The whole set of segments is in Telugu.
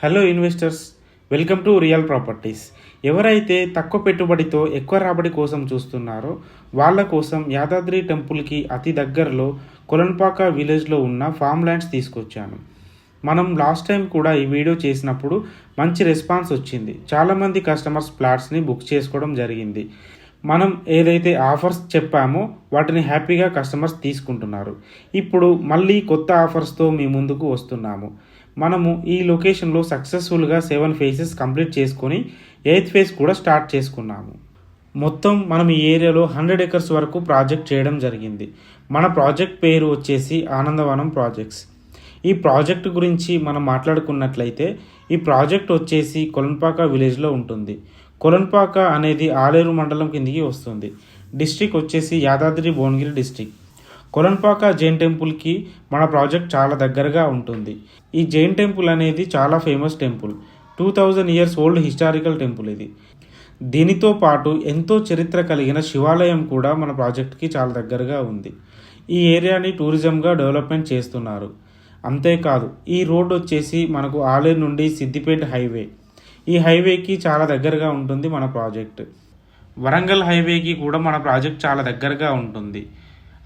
Hello investors, welcome to real properties. ఎవరైతే తక్కువ పెట్టుబడితో ఎక్కువ రాబడి కోసం చూస్తున్నారో వాళ్ళ కోసం యాదాద్రి టెంపుల్కి అతి దగ్గరలో కొలన్పాక విలేజ్లో ఉన్న ఫామ్ ల్యాండ్స్ తీసుకొచ్చాను. మనం లాస్ట్ టైం కూడా ఈ వీడియో చేసినప్పుడు మంచి రెస్పాన్స్ వచ్చింది. చాలామంది కస్టమర్స్ ప్లాట్స్ని బుక్ చేసుకోవడం జరిగింది. మనం ఏదైతే ఆఫర్స్ చెప్పామో వాటిని హ్యాపీగా కస్టమర్స్ తీసుకుంటున్నారు. ఇప్పుడు మళ్ళీ కొత్త ఆఫర్స్తో మీ ముందుకు వస్తున్నాము. మనము ఈ లొకేషన్లో సక్సెస్ఫుల్గా 7 phases కంప్లీట్ చేసుకొని 8th phase కూడా స్టార్ట్ చేసుకున్నాము. మొత్తం మనం ఈ ఏరియాలో 100 acres వరకు ప్రాజెక్ట్ చేయడం జరిగింది. మన ప్రాజెక్ట్ పేరు వచ్చేసి ఆనందవనం ప్రాజెక్ట్స్. ఈ ప్రాజెక్ట్ గురించి మనం మాట్లాడుకున్నట్లయితే ఈ ప్రాజెక్ట్ వచ్చేసి కొలన్పాక విలేజ్లో ఉంటుంది. కొలన్పాక అనేది ఆలేరు మండలం కిందికి వస్తుంది. డిస్ట్రిక్ట్ వచ్చేసి యాదాద్రి భువనగిరి డిస్ట్రిక్ట్. కొలన్పాక జైన్ టెంపుల్కి మన ప్రాజెక్ట్ చాలా దగ్గరగా ఉంటుంది. ఈ జైన్ టెంపుల్ అనేది చాలా famous temple. 2000 years old historical temple ఇది. దీనితో పాటు ఎంతో చరిత్ర కలిగిన శివాలయం కూడా మన ప్రాజెక్ట్కి చాలా దగ్గరగా ఉంది. ఈ ఏరియాని టూరిజంగా డెవలప్మెంట్ చేస్తున్నారు. అంతేకాదు ఈ రోడ్ వచ్చేసి మనకు ఆలేరు నుండి సిద్దిపేట హైవే. ఈ హైవేకి చాలా దగ్గరగా ఉంటుంది మన ప్రాజెక్ట్. వరంగల్ హైవేకి కూడా మన ప్రాజెక్ట్ చాలా దగ్గరగా ఉంటుంది.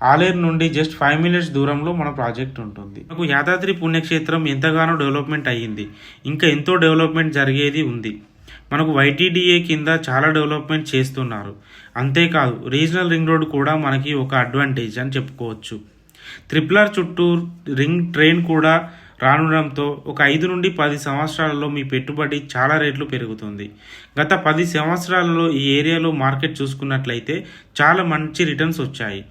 ఆలేరు నుండి జస్ట్ 5 minutes దూరంలో మన ప్రాజెక్ట్ ఉంటుంది. మనకు యాదాద్రి పుణ్యక్షేత్రం ఎంతగానో డెవలప్మెంట్ అయ్యింది. ఇంకా ఎంతో డెవలప్మెంట్ జరిగేది ఉంది. మనకు YTDA కింద చాలా డెవలప్మెంట్ చేస్తున్నారు. అంతేకాదు రీజనల్ రింగ్ రోడ్ కూడా మనకి ఒక అడ్వాంటేజ్ అని చెప్పుకోవచ్చు. RRR చుట్టూ రింగ్ ట్రైన్ కూడా రానుండడంతో ఒక 5 నుండి 10 సంవత్సరాలలో మీ పెట్టుబడి చాలా రేట్లు పెరుగుతుంది. గత 10 సంవత్సరాలలో ఈ ఏరియాలో మార్కెట్ చూసుకున్నట్లయితే చాలా మంచి రిటర్న్స్ వచ్చాయి.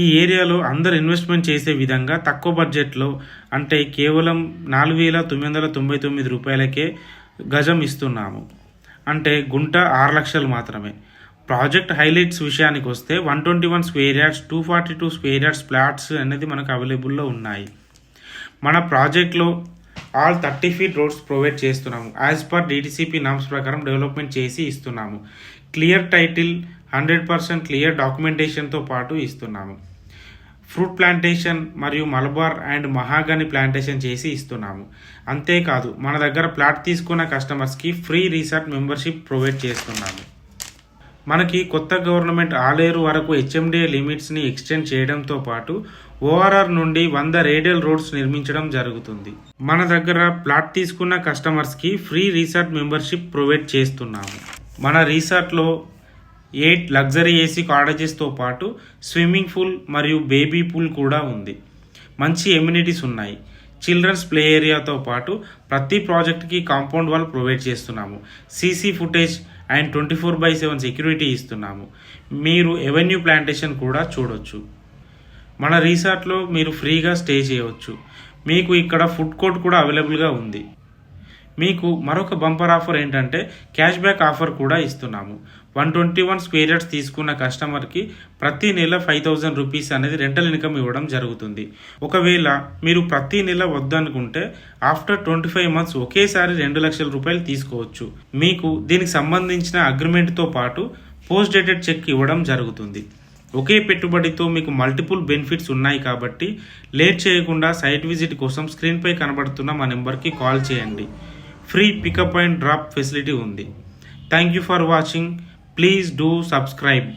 ఈ ఏరియాలో అందరు ఇన్వెస్ట్మెంట్ చేసే విధంగా తక్కువ బడ్జెట్లో, అంటే కేవలం 4,999 రూపాయలకే గజం ఇస్తున్నాము. అంటే గుంట 6 లక్షలు మాత్రమే. ప్రాజెక్ట్ హైలైట్స్ విషయానికి వస్తే 121 square yards, 242 square yards plots అనేది మనకు అవైలబుల్లో ఉన్నాయి. మన ప్రాజెక్ట్లో ఆల్ 30 feet రోడ్స్ ప్రొవైడ్ చేస్తున్నాము. యాజ్ పర్ DTCP నామ్స్ ప్రకారం డెవలప్మెంట్ చేసి ఇస్తున్నాము. క్లియర్ టైటిల్, 100% క్లియర్ డాక్యుమెంటేషన్తో పాటు ఇస్తున్నాము. ఫ్రూట్ ప్లాంటేషన్ మరియు మలబార్ అండ్ మహాగని ప్లాంటేషన్ చేసి ఇస్తున్నాము. అంతేకాదు మన దగ్గర ప్లాట్ తీసుకున్న కస్టమర్స్కి ఫ్రీ రీసార్ట్ మెంబర్షిప్ ప్రొవైడ్ చేస్తున్నాము. మనకి కొత్త గవర్నమెంట్ ఆలేరు వరకు HMDA లిమిట్స్ని ఎక్స్టెండ్ చేయడంతో పాటు ORR నుండి 100 రేడియల్ రోడ్స్ నిర్మించడం జరుగుతుంది. మన దగ్గర ప్లాట్ తీసుకున్న కస్టమర్స్కి ఫ్రీ రీసార్ట్ మెంబర్షిప్ ప్రొవైడ్ చేస్తున్నాము. మన రీసార్ట్లో 8 లగ్జరీ AC కాటేజెస్తో పాటు స్విమ్మింగ్ పూల్ మరియు బేబీ పూల్ కూడా ఉంది. మంచి ఎమ్యూనిటీస్ ఉన్నాయి. చిల్డ్రన్స్ ప్లే ఏరియాతో పాటు ప్రతి ప్రాజెక్ట్కి కాంపౌండ్ వాల్ ప్రొవైడ్ చేస్తున్నాము. CC ఫుటేజ్ అండ్ 24/7 సెక్యూరిటీ ఇస్తున్నాము. మీరు ఎవెన్యూ ప్లాంటేషన్ కూడా చూడొచ్చు. మన రిసార్ట్లో మీరు ఫ్రీగా స్టే చేయవచ్చు. మీకు ఇక్కడ ఫుడ్ కోర్ట్ కూడా అవైలబుల్గా ఉంది. మీకు మరొక బంపర్ ఆఫర్ ఏంటంటే క్యాష్ బ్యాక్ ఆఫర్ కూడా ఇస్తున్నాము. 121 square yards తీసుకున్న కస్టమర్కి ప్రతి నెల 5,000 రూపీస్ అనేది రెంటల్ ఇన్కమ్ ఇవ్వడం జరుగుతుంది. ఒకవేళ మీరు ప్రతి నెల వద్దనుకుంటే ఆఫ్టర్ 25 months ఒకేసారి 2 లక్షల రూపాయలు తీసుకోవచ్చు. మీకు దీనికి సంబంధించిన అగ్రిమెంట్తో పాటు పోస్ట్ డేటెడ్ చెక్ ఇవ్వడం జరుగుతుంది. ఒకే పెట్టుబడితో మీకు మల్టిపుల్ బెనిఫిట్స్ ఉన్నాయి కాబట్టి లేట్ చేయకుండా సైట్ విజిట్ కోసం స్క్రీన్పై కనబడుతున్న మా నెంబర్కి కాల్ చేయండి. Free pickup and drop facility ఉంది. Thank you for watching. Please do subscribe.